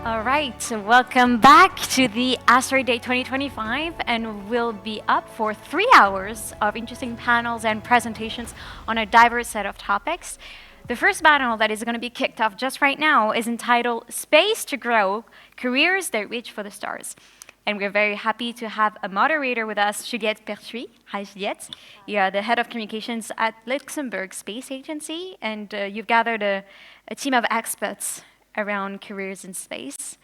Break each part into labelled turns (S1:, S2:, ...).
S1: All right, so welcome back to the Asteroid Day 2025, and we'll be up for 3 hours of interesting panels and presentations on a diverse set of topics. The first panel that is going to be kicked off just right now is entitled Space to Grow, Careers That Reach for the Stars. And we're very happy to have a moderator with us, Juliette Pertuy. Hi, Juliette. You are the head of communications at Luxembourg Space Agency, and you've gathered a team of experts around careers in space.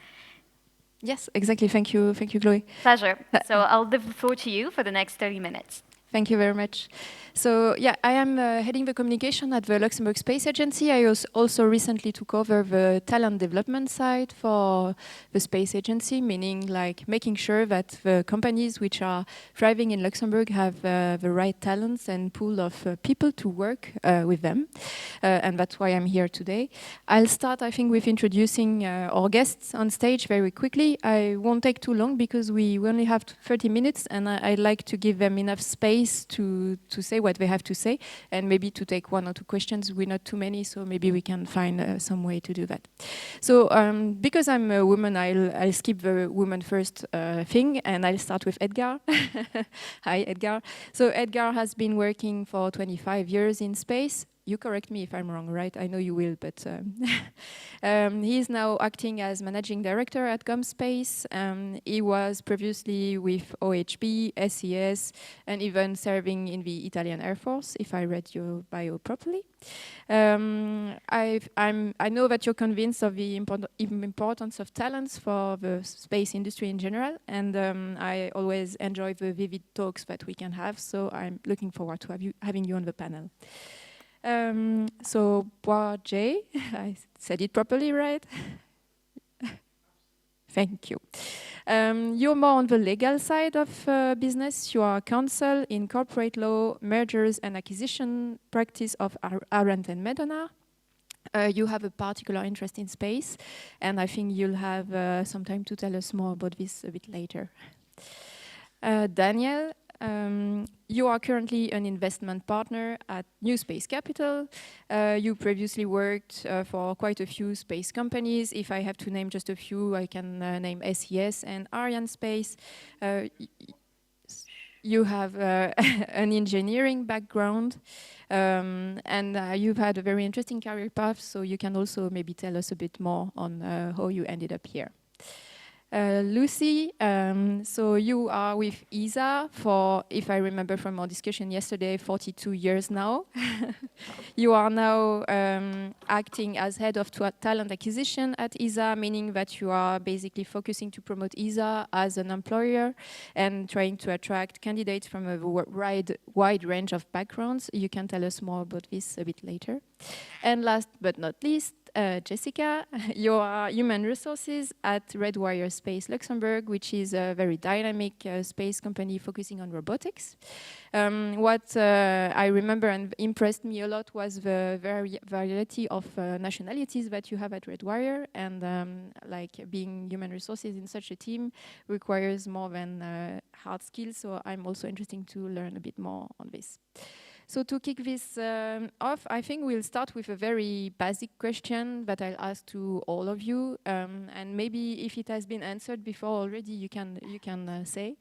S2: Yes, exactly. Thank you, Chloe.
S1: Pleasure. So I'll give the floor to you for the next 30 minutes.
S2: Thank you very much. So yeah, I am heading the communication at the Luxembourg Space Agency. I also recently took over the talent development side for the Space Agency, meaning like making sure that the companies which are thriving in Luxembourg have the right talents and pool of people to work with them. And that's why I'm here today. I'll start, I think, with introducing our guests on stage very quickly. I won't take too long because we only have 30 minutes, and I'd like to give them enough space to say what they have to say, and maybe to take 1 or 2 questions. We're not too many, so maybe we can find some way to do that. So because I'm a woman, I'll skip the woman first thing, and I'll start with Edgar. Hi, Edgar. So Edgar has been working for 25 years in space. You correct me if I'm wrong, right? I know you will, but he is now acting as managing director at GomSpace. He was previously with OHB, SES, and even serving in the Italian Air Force, if I read your bio properly. I know that you're convinced of the importance of talents for the space industry in general, and I always enjoy the vivid talks that we can have, so I'm looking forward to having you on the panel. So Błażej, I said it properly, right? Thank you. You're more on the legal side of business. You are counsel in corporate law, mergers and acquisition practice of Arendt and Medernach. You have a particular interest in space, and I think you'll have some time to tell us more about this a bit later. Daniel, you are currently an investment partner at NewSpace Capital. You previously worked for quite a few space companies. If I have to name just a few, I can name SES and Arianespace. You have an engineering background, and you've had a very interesting career path, so you can also maybe tell us a bit more on how you ended up here. Lucy, so you are with ESA for, if I remember from our discussion yesterday, 42 years now. You are now acting as head of talent acquisition at ESA, meaning that you are basically focusing to promote ESA as an employer and trying to attract candidates from a wide range of backgrounds. You can tell us more about this a bit later. And last but not least, Jessica, you are human resources at RedWire Space Luxembourg, which is a very dynamic space company focusing on robotics. What I remember and impressed me a lot was the variety of nationalities that you have at RedWire, and like being human resources in such a team requires more than hard skills, so I'm also interested to learn a bit more on this. So to kick this off, I think we'll start with a very basic question that I'll ask to all of you, and maybe if it has been answered before already, you can say.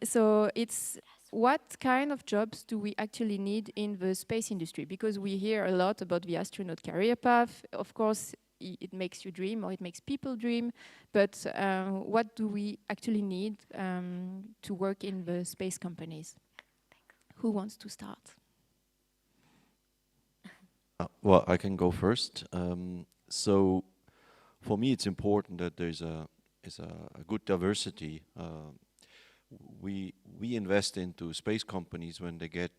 S2: So it's what kind of jobs do we actually need in the space industry? Because we hear a lot about the astronaut career path. Of course, it makes you dream, or it makes people dream, but what do we actually need to work in the space companies? Who wants to start?
S3: Well, I can go first. So, for me, it's important that there's a good diversity. We invest into space companies when they get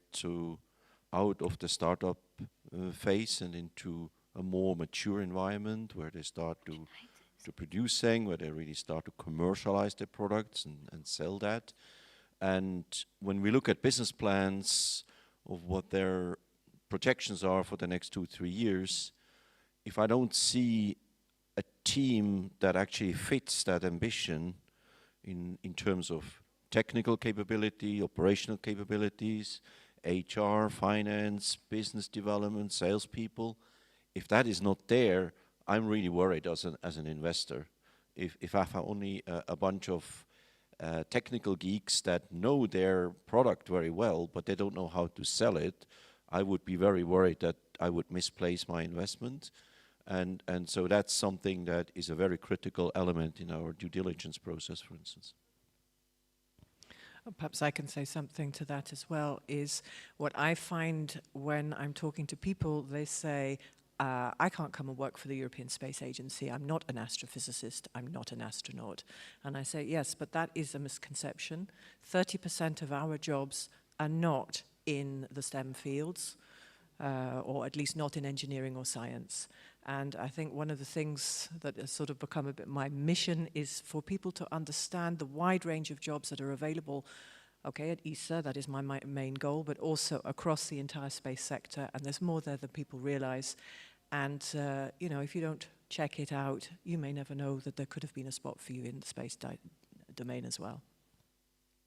S3: out of the startup phase and into a more mature environment where they start to producing, where they really start to commercialize their products and sell that. And when we look at business plans of what their projections are for the next 2-3 years, if I don't see a team that actually fits that ambition in terms of technical capability, operational capabilities, HR, finance, business development, salespeople, if that is not there, I'm really worried as an investor. If I have only a bunch of technical geeks that know their product very well, but they don't know how to sell it, I would be very worried that I would misplace my investment. And so that's something that is a very critical element in our due diligence process, for instance.
S4: Perhaps I can say something to that as well, is what I find when I'm talking to people, they say, I can't come and work for the European Space Agency. I'm not an astrophysicist. I'm not an astronaut. And I say, yes, but that is a misconception. 30% of our jobs are not in the STEM fields, or at least not in engineering or science. And I think one of the things that has sort of become a bit my mission is for people to understand the wide range of jobs that are available, okay, at ESA, that is my main goal, but also across the entire space sector. And there's more there than people realize. And, you know, if you don't check it out, you may never know that there could have been a spot for you in the space domain as well.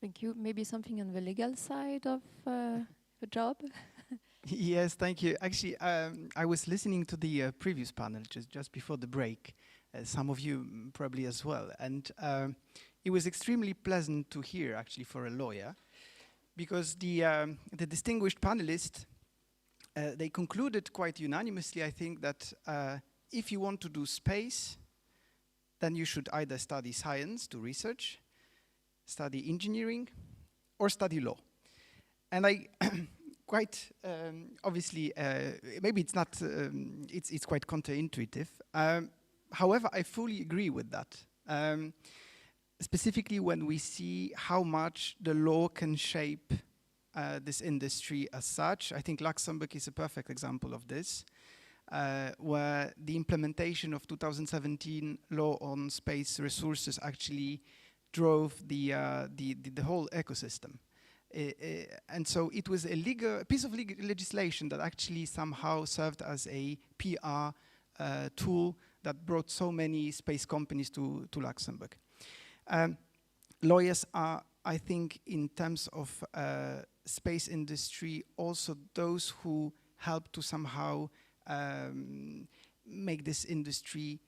S2: Thank you. Maybe something on the legal side of the job?
S5: Yes, thank you. Actually, I was listening to the previous panel just before the break, some of you probably as well. And it was extremely pleasant to hear, actually, for a lawyer, because the distinguished panelists, they concluded quite unanimously, I think, that if you want to do space, then you should either study science, do research, study engineering, or study law. And I quite obviously, maybe it's not, it's quite counterintuitive. However, I fully agree with that. Specifically when we see how much the law can shape this industry as such. I think Luxembourg is a perfect example of this, where the implementation of 2017 law on space resources actually drove the whole ecosystem. And so it was a piece of legal legislation that actually somehow served as a PR tool that brought so many space companies to Luxembourg. Lawyers are, I think, in terms of space industry, also those who help to somehow make this industry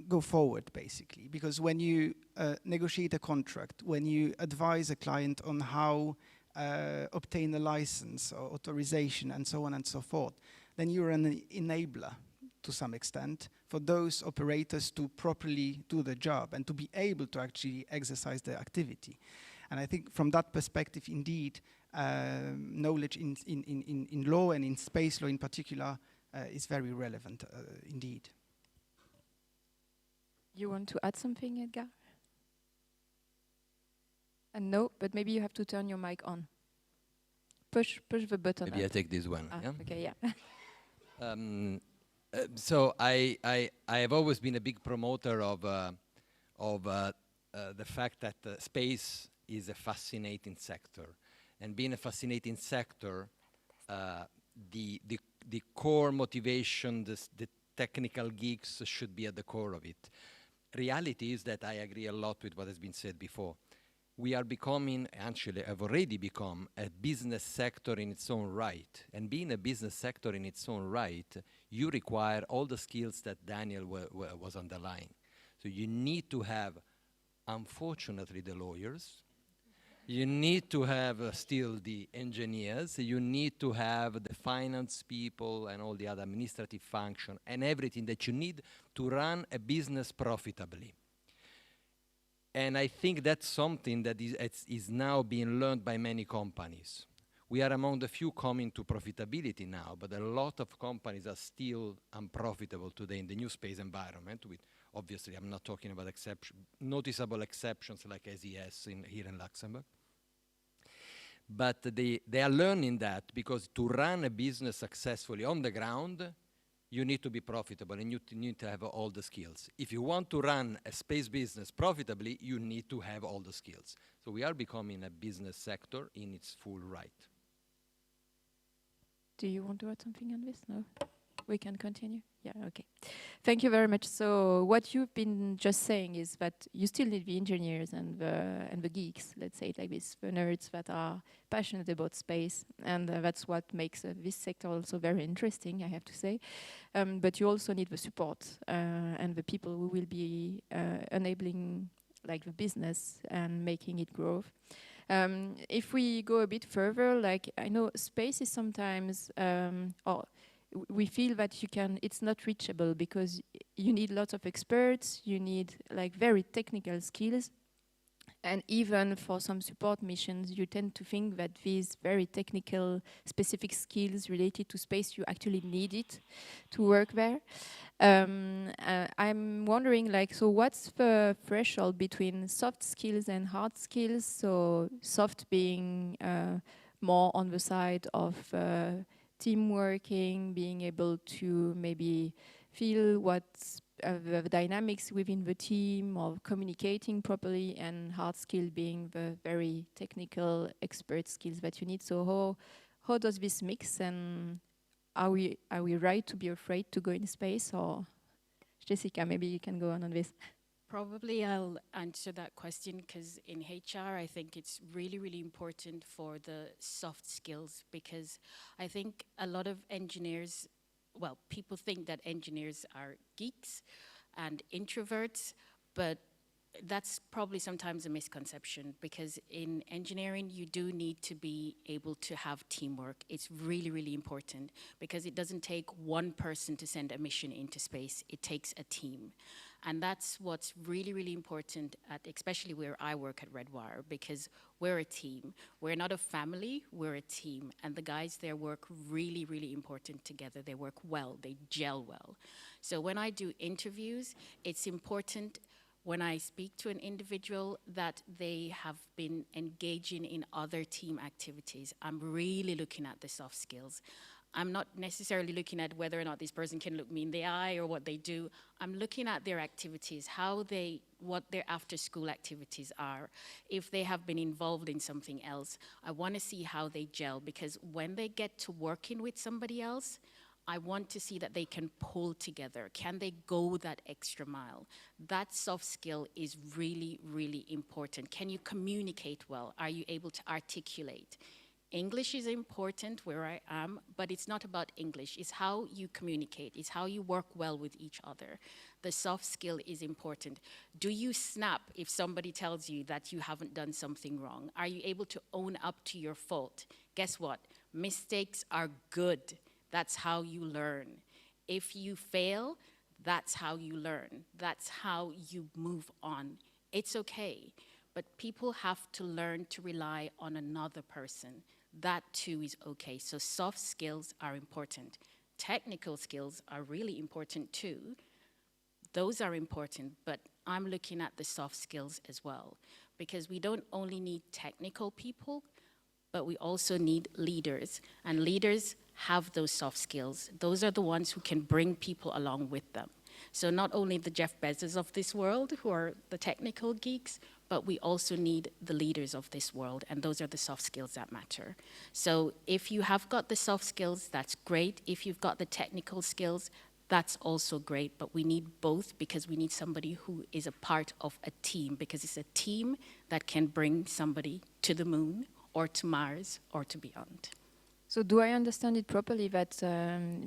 S5: go forward, basically. Because when you negotiate a contract, when you advise a client on how obtain a license or authorization and so on and so forth, then you're an enabler to some extent for those operators to properly do the job and to be able to actually exercise their activity. And I think from that perspective, indeed, knowledge in law and in space law in particular is very relevant indeed.
S2: You want to add something, Edgar? No, but maybe you have to turn your mic on. Push the button.
S6: Maybe I take this one.
S2: Ah,
S6: Yeah?
S2: okay, yeah.
S6: So I have always been a big promoter of the fact that space is a fascinating sector, and being a fascinating sector, the core motivation, the technical geeks should be at the core of it. Reality is that I agree a lot with what has been said before. We are becoming, actually have already become, a business sector in its own right. And being a business sector in its own right, you require all the skills that Daniel was underlying. So you need to have, unfortunately, the lawyers. You need to have still the engineers. You need to have the finance people and all the other administrative function and everything that you need to run a business profitably. And I think that's something that is now being learned by many companies. We are among the few coming to profitability now, but a lot of companies are still unprofitable today in the new space environment. With, obviously, I'm not talking about noticeable exceptions like SES here in Luxembourg. But they are learning that, because to run a business successfully on the ground, you need to be profitable and you need to have all the skills. If you want to run a space business profitably, you need to have all the skills. So we are becoming a business sector in its full right.
S2: Do you want to add something on this? No? We can continue? Yeah, okay. Thank you very much. So what you've been just saying is that you still need the engineers and the geeks, let's say it like this, the nerds that are passionate about space, and that's what makes this sector also very interesting, I have to say. But you also need the support and the people who will be enabling like the business and making it grow. If we go a bit further, like I know space is sometimes, we feel that it's not reachable because you need lots of experts, you need like very technical skills. And even for some support missions, you tend to think that these very technical, specific skills related to space, you actually need it to work there. I'm wondering, like, so what's the threshold between soft skills and hard skills? So soft being more on the side of team working, being able to maybe feel what's the dynamics within the team, or communicating properly, and hard skill being the very technical expert skills that you need. So how does this mix, and are we right to be afraid to go in space? Or Jessica, maybe you can go on this.
S7: Probably I'll answer that question because in HR, I think it's really, really important for the soft skills, because I think a lot of engineers, well, people think that engineers are geeks and introverts, but that's probably sometimes a misconception, because in engineering, you do need to be able to have teamwork. It's really, really important, because it doesn't take one person to send a mission into space. It takes a team. And that's what's really, really important, especially where I work at RedWire, because we're a team. We're not a family, we're a team. And the guys there work really, really important together. They work well, they gel well. So when I do interviews, it's important when I speak to an individual that they have been engaging in other team activities. I'm really looking at the soft skills. I'm not necessarily looking at whether or not this person can look me in the eye or what they do. I'm looking at their activities, what their after-school activities are, if they have been involved in something else. I want to see how they gel, because when they get to working with somebody else, I want to see that they can pull together. Can they go that extra mile? That soft skill is really, really important. Can you communicate well? Are you able to articulate? English is important where I am, but it's not about English. It's how you communicate. It's how you work well with each other. The soft skill is important. Do you snap if somebody tells you that you haven't done something wrong? Are you able to own up to your fault? Guess what? Mistakes are good. That's how you learn. If you fail, that's how you learn. That's how you move on. It's okay, but people have to learn to rely on another person. That too is okay. So soft skills are important. Technical skills are really important too. Those are important, but I'm looking at the soft skills as well, because we don't only need technical people, but we also need leaders, and leaders have those soft skills. Those are the ones who can bring people along with them. So not only the Jeff Bezos of this world, who are the technical geeks, but we also need the leaders of this world, and those are the soft skills that matter. So if you have got the soft skills, that's great. If you've got the technical skills, that's also great, but we need both, because we need somebody who is a part of a team, because it's a team that can bring somebody to the moon or to Mars or to beyond.
S2: So do I understand it properly that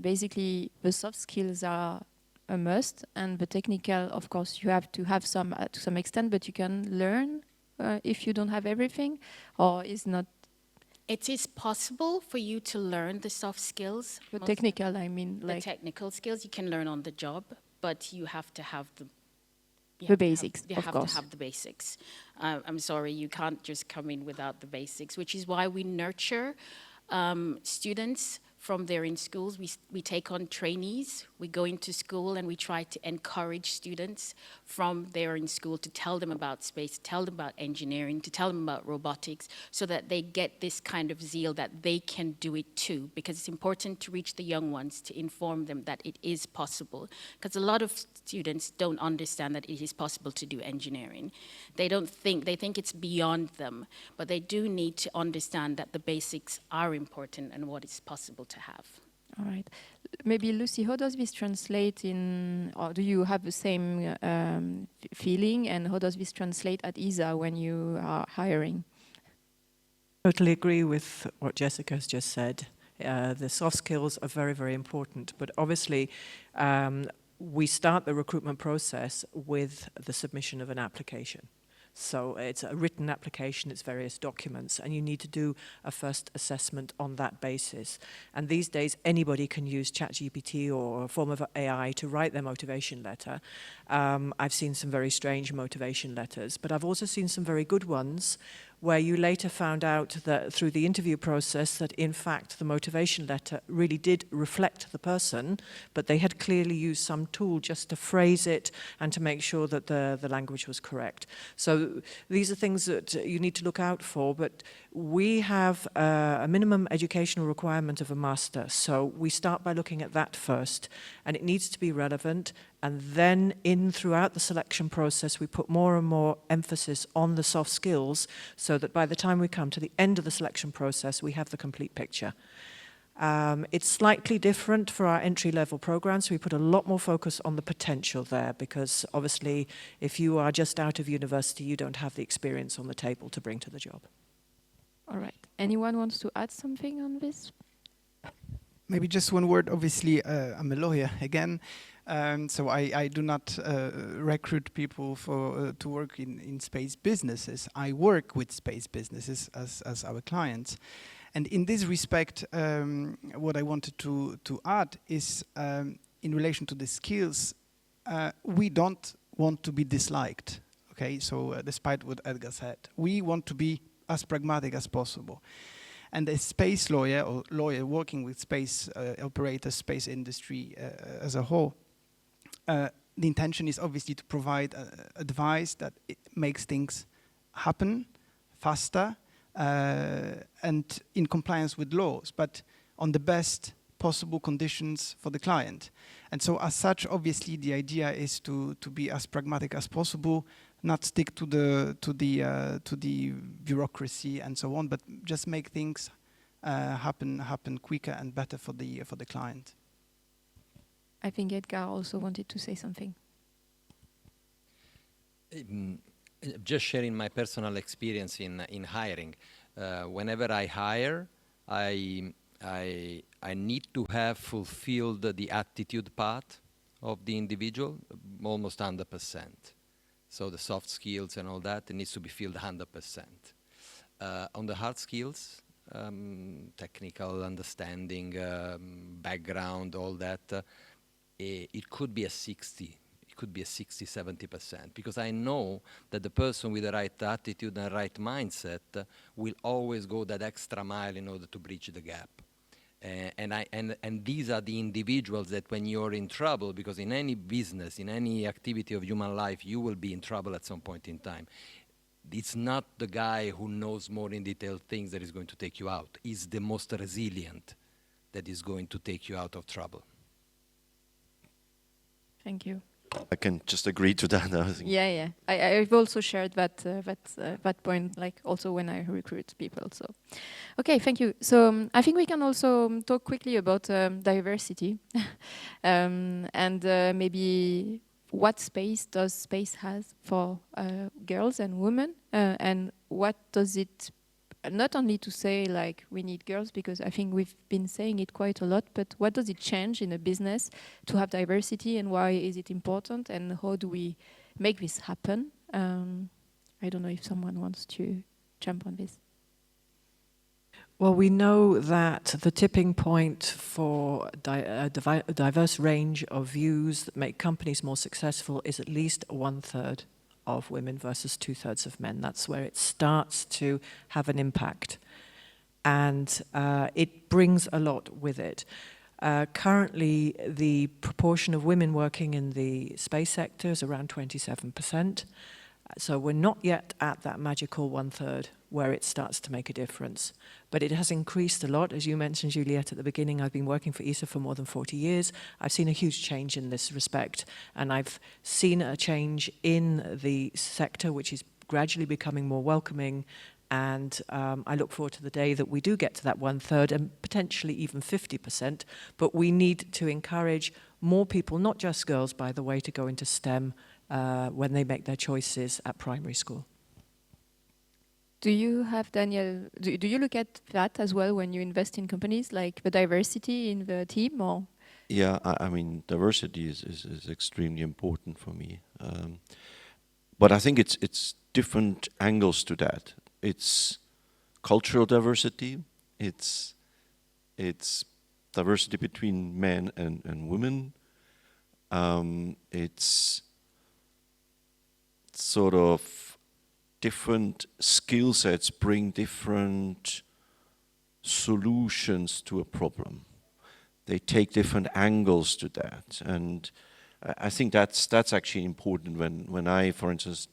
S2: basically the soft skills are a must, and the technical, of course, you have to have some to some extent, but you can learn if you don't have everything, or is not?
S7: It is possible for you to learn the soft skills.
S2: The technical, I mean, like
S7: the technical skills you can learn on the job, but you have to have the
S2: basics,
S7: you
S2: of
S7: have
S2: course.
S7: to have the basics. I'm sorry, you can't just come in without the basics, which is why we nurture students from there in schools. We take on trainees. We go into school and we try to encourage students from there in school to tell them about space, to tell them about engineering, to tell them about robotics, so that they get this kind of zeal that they can do it too. Because it's important to reach the young ones, to inform them that it is possible. Because a lot of students don't understand that it is possible to do engineering. They think it's beyond them, but they do need to understand that the basics are important and what is possible to have.
S2: All right. Maybe Lucy, how does this translate in, or do you have the same feeling, and how does this translate at ESA when you are hiring?
S4: Totally agree with what Jessica has just said. The soft skills are very, very important, but obviously we start the recruitment process with the submission of an application. So it's a written application, it's various documents, and you need to do a first assessment on that basis. And these days, anybody can use ChatGPT or a form of AI to write their motivation letter. I've seen some very strange motivation letters, but I've also seen some very good ones where you later found out that through the interview process that in fact the motivation letter really did reflect the person, but they had clearly used some tool just to phrase it and to make sure that the language was correct. So these are things that you need to look out for, but we have a minimum educational requirement of a master. So we start by looking at that first, and it needs to be relevant. And then throughout the selection process, we put more and more emphasis on the soft skills so that by the time we come to the end of the selection process, we have the complete picture. It's slightly different for our entry-level programs. We put a lot more focus on the potential there because obviously if you are just out of university, you don't have the experience on the table to bring to the job.
S2: All right. Anyone wants to add something on this?
S5: Maybe just one word. Obviously, I'm a lawyer again. So I do not recruit people for to work in space businesses. I work with space businesses as our clients. And in this respect, what I wanted to add is in relation to the skills, we don't want to be disliked. Okay, so despite what Edgar said, we want to be as pragmatic as possible. And a space lawyer or lawyer working with space operators, space industry as a whole, the intention is obviously to provide advice that it makes things happen faster and in compliance with laws, but on the best possible conditions for the client. And so as such, obviously the idea is to be as pragmatic as possible, not stick to the bureaucracy and so on, but just make things happen quicker and better for the client.
S2: I think Edgar also wanted to say something.
S6: Just sharing my personal experience in hiring. Whenever I hire, I need to have fulfilled the attitude part of the individual, almost 100%. So the soft skills and all that, it needs to be filled 100%. On the hard skills, technical understanding, background, all that, it could be a 60. It could be a 60, 70%, because I know that the person with the right attitude and right mindset will always go that extra mile in order to bridge the gap. And these are the individuals that when you're in trouble, because in any business, in any activity of human life, you will be in trouble at some point in time. It's not the guy who knows more in detail things that is going to take you out. It's the most resilient that is going to take you out of trouble.
S2: Thank you.
S3: I can just agree to that. I think.
S2: Yeah. I've also shared that point, like also when I recruit people. So, okay, thank you. So I think we can also talk quickly about diversity, and maybe what space does space has for girls and women, and what does it not only to say like we need girls, because I think we've been saying it quite a lot, but what does it change in a business to have diversity, and why is it important, and how do we make this happen? I don't know if someone wants to jump on this.
S4: Well, we know that the tipping point for a diverse range of views that make companies more successful is at least 1/3 of women versus 2/3 of men. That's where it starts to have an impact. And it brings a lot with it. Currently, the proportion of women working in the space sector is around 27%. So we're not yet at that magical 1/3 where it starts to make a difference. But it has increased a lot. As you mentioned, Juliette, at the beginning, I've been working for ESA for more than 40 years. I've seen a huge change in this respect. And I've seen a change in the sector, which is gradually becoming more welcoming And I look forward to the day that we do get to that 1/3 and potentially even 50%. But we need to encourage more people, not just girls, by the way, to go into STEM when they make their choices at primary school.
S2: Do you have, Daniel, do you look at that as well when you invest in companies, like the diversity in the team? Or?
S3: Yeah, I mean, diversity is extremely important for me. But I think it's different angles to that. It's cultural diversity, it's diversity between men and women, it's sort of different skill sets bring different solutions to a problem. They take different angles to that, and I think that's actually important when I, for instance,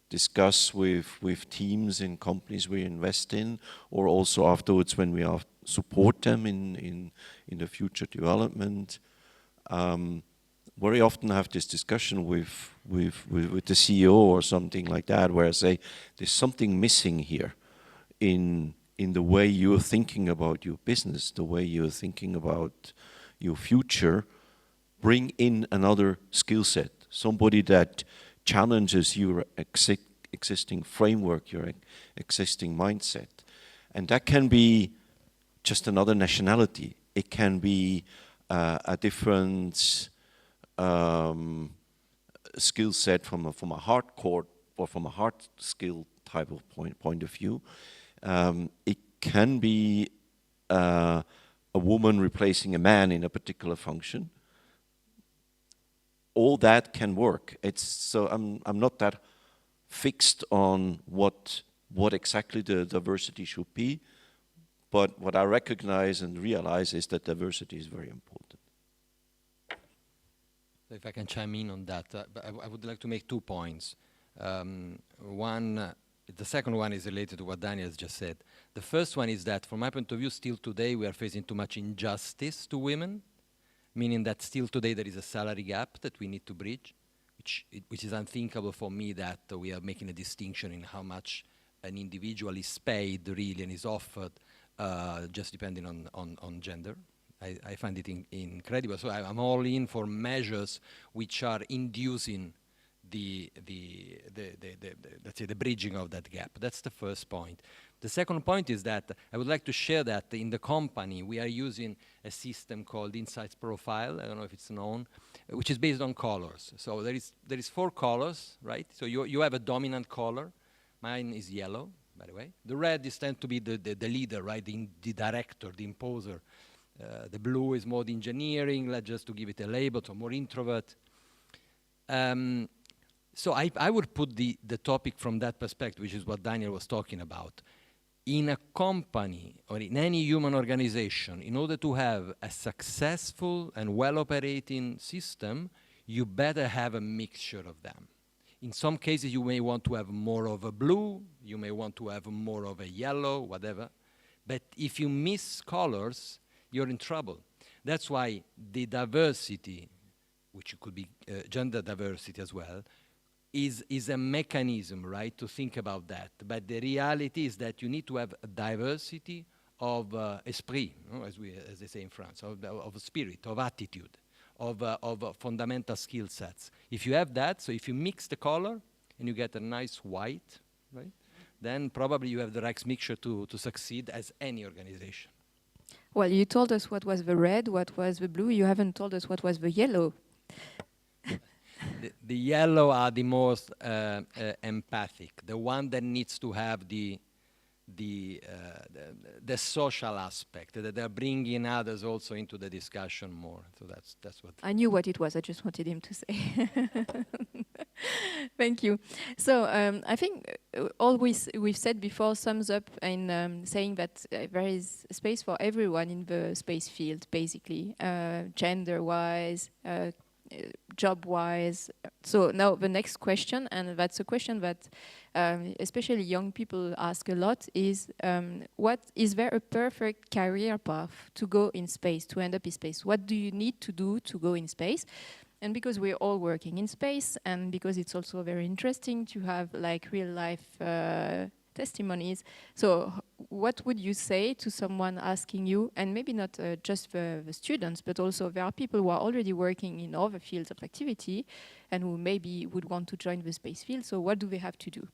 S3: discuss with teams in companies we invest in, or also afterwards when we support them in the future development. Very often have this discussion with the CEO or something like that, where I say there's something missing here in the way you're thinking about your business, the way you're thinking about your future. Bring in another skill set, somebody that challenges your existing framework, your existing mindset. And that can be just another nationality. It can be a different skill set from a hardcore or from a hard skill type of point of view. It can be a woman replacing a man in a particular function. All that can work. So I'm not that fixed on what exactly the diversity should be, but what I recognize and realize is that diversity is very important.
S6: So if I can chime in on that, I would like to make 2 points. The second one is related to what Daniel has just said. The first one is that, from my point of view, still today we are facing too much injustice to women, meaning that still today there is a salary gap that we need to bridge, which is unthinkable for me, that we are making a distinction in how much an individual is paid really and is offered just depending on gender. I find it incredible. So I'm all in for measures which are inducing let's say the bridging of that gap. That's the first point. The second point is that I would like to share that in the company we are using a system called Insights Profile. I don't know if it's known, which is based on colors. So there is 4 colors, right? So you have a dominant color. Mine is yellow, by the way. The red is tend to be the leader, right? The director, the imposer. The blue is more the engineering, just to give it a label, so more introvert. So I would put the topic from that perspective, which is what Daniel was talking about. In a company or in any human organization, in order to have a successful and well-operating system, you better have a mixture of them. In some cases, you may want to have more of a blue, you may want to have more of a yellow, whatever. But if you miss colors, you're in trouble. That's why the diversity, which could be gender diversity as well, is a mechanism, right, to think about that. But the reality is that you need to have a diversity of esprit, as they say in France, of spirit, of attitude, of fundamental skill sets. If you have that, so if you mix the color and you get a nice white, right, then probably you have the right mixture to succeed as any organization.
S2: Well, you told us what was the red, what was the blue. You haven't told us what was the yellow.
S6: The yellow are the most empathic, the one that needs to have the social aspect, that they're bringing others also into the discussion more. So that's what
S2: I knew what it was. I just wanted him to say. Thank you. So I think all we've said before sums up in saying that there is space for everyone in the space field, basically, gender-wise, job-wise. So now the next question, and that's a question that especially young people ask a lot, is what is there a perfect career path to go in space, to end up in space? What do you need to do to go in space? And because we're all working in space, and because it's also very interesting to have like real life testimonies. So what would you say to someone asking you, and maybe not just the students, but also there are people who are already working in other fields of activity and who maybe would want to join the space field. So what do they have to do?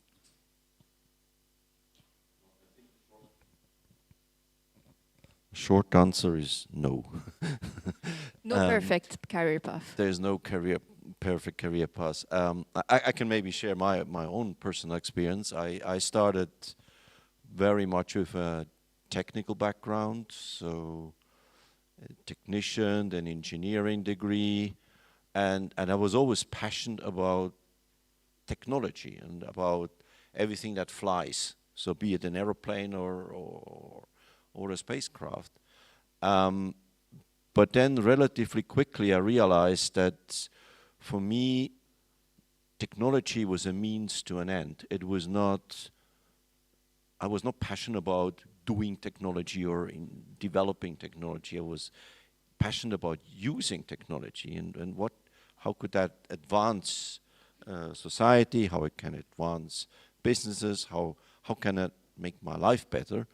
S3: Short answer is no.
S2: No perfect career path.
S3: There's no perfect career path. I can maybe share my own personal experience. I started very much with a technical background, so a technician, an engineering degree, and I was always passionate about technology and about everything that flies. So be it an aeroplane or a spacecraft. But then relatively quickly I realized that for me, technology was a means to an end. It was not, I was not passionate about doing technology or in developing technology. I was passionate about using technology and how could that advance society, how it can advance businesses, how can it make my life better.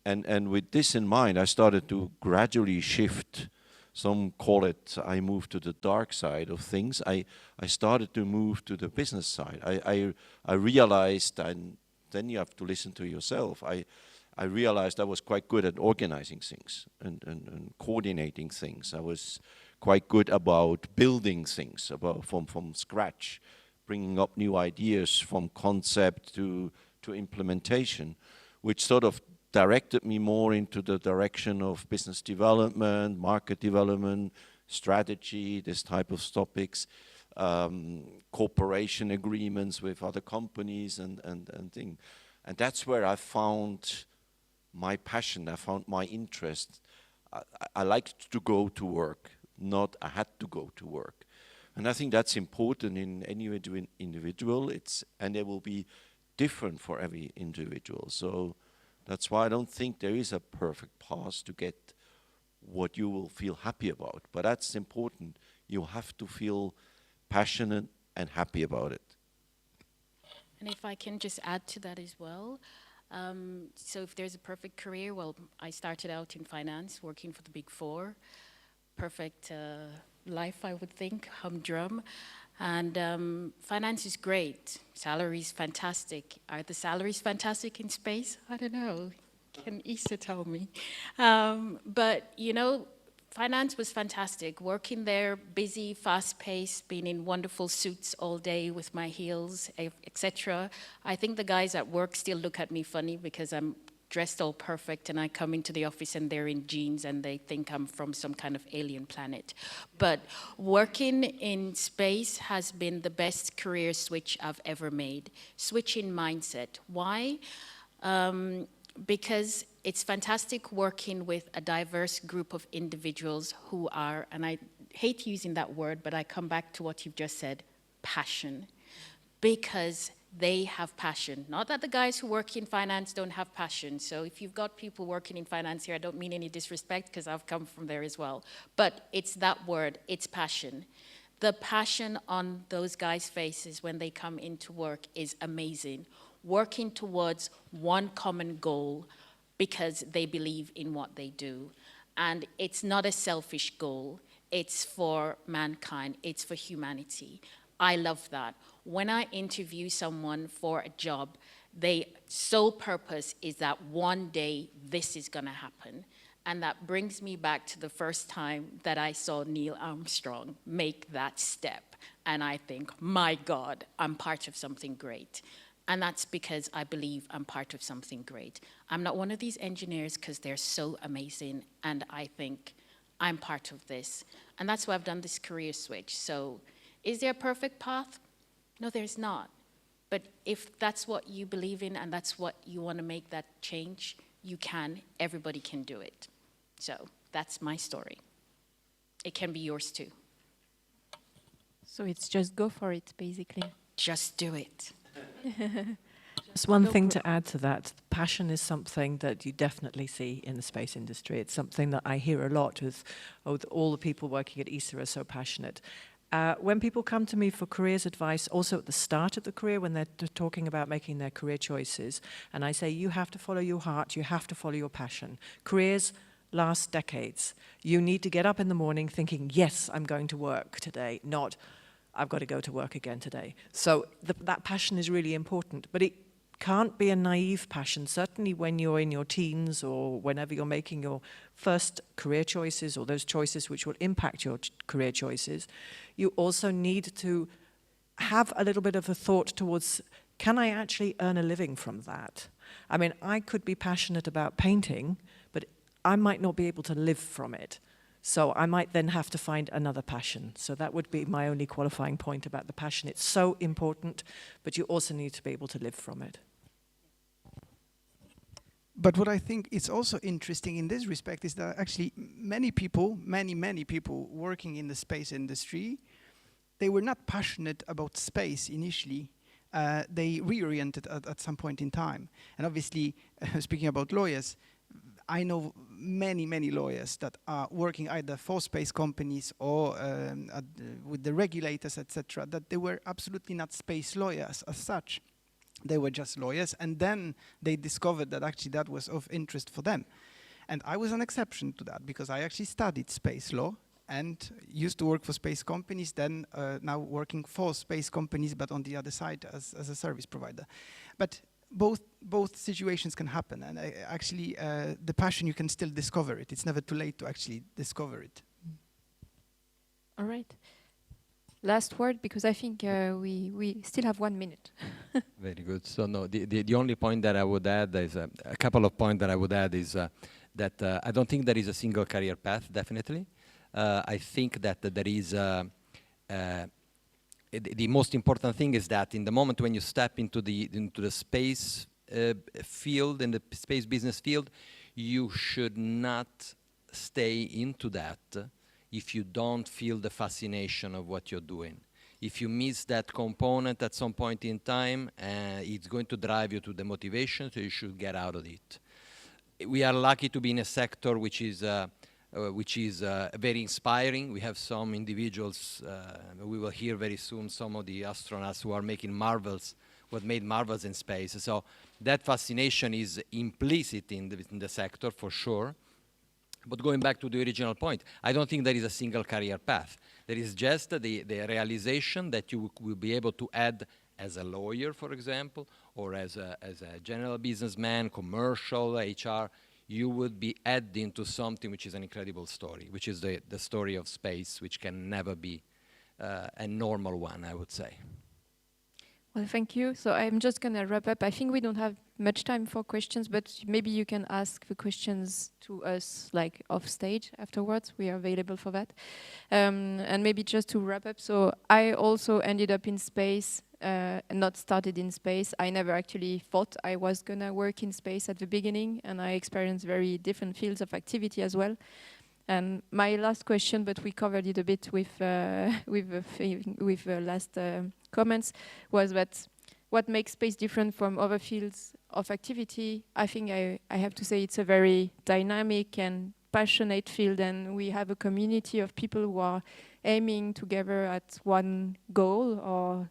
S3: And with this in mind, I started to gradually shift. Some call it, I moved to the dark side of things. I started to move to the business side. I realized, and then you have to listen to yourself, I realized I was quite good at organizing things and coordinating things. I was quite good about building things from scratch, bringing up new ideas from concept to implementation, which sort of directed me more into the direction of business development, market development, strategy, this type of topics, cooperation agreements with other companies and things. And that's where I found my passion, I found my interest. I liked to go to work, not I had to go to work. And I think that's important in any individual. And it will be different for every individual. So that's why I don't think there is a perfect path to get what you will feel happy about. But that's important. You have to feel passionate and happy about it.
S7: And if I can just add to that as well. So if there's a perfect career, well, I started out in finance, working for the Big Four. Perfect life, I would think, humdrum. And finance is great. Salary is fantastic. Are the salaries fantastic in space? I don't know. Can Issa tell me? But, you know, finance was fantastic. Working there, busy, fast-paced, being in wonderful suits all day with my heels, etc. I think the guys at work still look at me funny because I'm dressed all perfect and I come into the office and they're in jeans and they think I'm from some kind of alien planet. But working in space has been the best career switch I've ever made. Switching mindset. Why? Because it's fantastic working with a diverse group of individuals who are, and I hate using that word, but I come back to what you've just said, passion. Because they have passion. Not that the guys who work in finance don't have passion. So if you've got people working in finance here, I don't mean any disrespect because I've come from there as well. But it's that word, it's passion. The passion on those guys' faces when they come into work is amazing. Working towards one common goal because they believe in what they do. And it's not a selfish goal. It's for mankind. It's for humanity. I love that. When I interview someone for a job, their sole purpose is that one day this is going to happen. And that brings me back to the first time that I saw Neil Armstrong make that step. And I think, my God, I'm part of something great. And that's because I believe I'm part of something great. I'm not one of these engineers because they're so amazing. And I think I'm part of this. And that's why I've done this career switch. So is there a perfect path? No, there's not. But if that's what you believe in and that's what you want to make that change, you can. Everybody can do it. So that's my story. It can be yours too.
S2: So it's just go for it, basically.
S7: Just do it.
S4: Just one thing to add to that. Passion is something that you definitely see in the space industry. It's something that I hear a lot with, all the people working at ESA are so passionate. When people come to me for careers advice, also at the start of the career, when they're talking about making their career choices, and I say, you have to follow your heart, you have to follow your passion. Careers last decades. You need to get up in the morning thinking, yes, I'm going to work today, not, I've got to go to work again today. So that passion is really important, but it can't be a naive passion, certainly when you're in your teens or whenever you're making your first career choices or those choices which will impact your career choices. You also need to have a little bit of a thought towards, can I actually earn a living from that? I mean, I could be passionate about painting, but I might not be able to live from it. So I might then have to find another passion. So that would be my only qualifying point about the passion. It's so important, but you also need to be able to live from it.
S5: But what I think is also interesting in this respect is that actually many people working in the space industry, they were not passionate about space initially. They reoriented at some point in time. And obviously, speaking about lawyers, I know many lawyers that are working either for space companies or with the regulators, etc., that they were absolutely not space lawyers as such. They were just lawyers, and then they discovered that actually that was of interest for them. And I was an exception to that because I actually studied space law and used to work for space companies, then now working for space companies, but on the other side as a service provider. But both situations can happen, and actually the passion, you can still discover it. It's never too late to actually discover it.
S2: All right. Last word, because I think we still have 1 minute.
S6: Very good. So no, the only point that I would add is a couple of points that I would add is that I don't think there is a single career path, definitely. I think that there is the most important thing is that in the moment when you step into the space field, in the space business field, you should not stay into that if you don't feel the fascination of what you're doing. If you miss that component at some point in time, it's going to drive you to the motivation, so you should get out of it. We are lucky to be in a sector which is very inspiring. We have some individuals, we will hear very soon some of the astronauts who are making marvels, who have made marvels in space. So that fascination is implicit in the sector for sure. But going back to the original point, I don't think there is a single career path. There is just the realization that you will be able to add as a lawyer, for example, or as a general businessman, commercial, HR, you would be adding to something which is an incredible story, which is the story of space, which can never be a normal one, I would say.
S2: Well, thank you. So I'm just going to wrap up. I think we don't have much time for questions, but maybe you can ask the questions to us like off stage afterwards. We are available for that. And maybe just to wrap up. So I also ended up in space, not started in space. I never actually thought I was going to work in space at the beginning, and I experienced very different fields of activity as well. And my last question, but we covered it a bit with last comments, was that what makes space different from other fields of activity? I think I have to say it's a very dynamic and passionate field, and we have a community of people who are aiming together at one goal or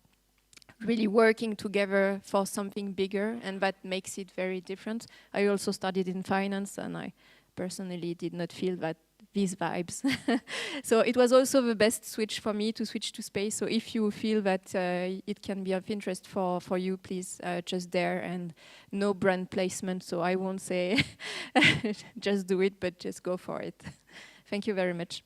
S2: really working together for something bigger, and that makes it very different. I also studied in finance, and I personally did not feel that these vibes. So it was also the best switch for me to switch to space. So if you feel that it can be of interest for you, please just dare, and no brand placement. So I won't say just do it, but just go for it. Thank you very much.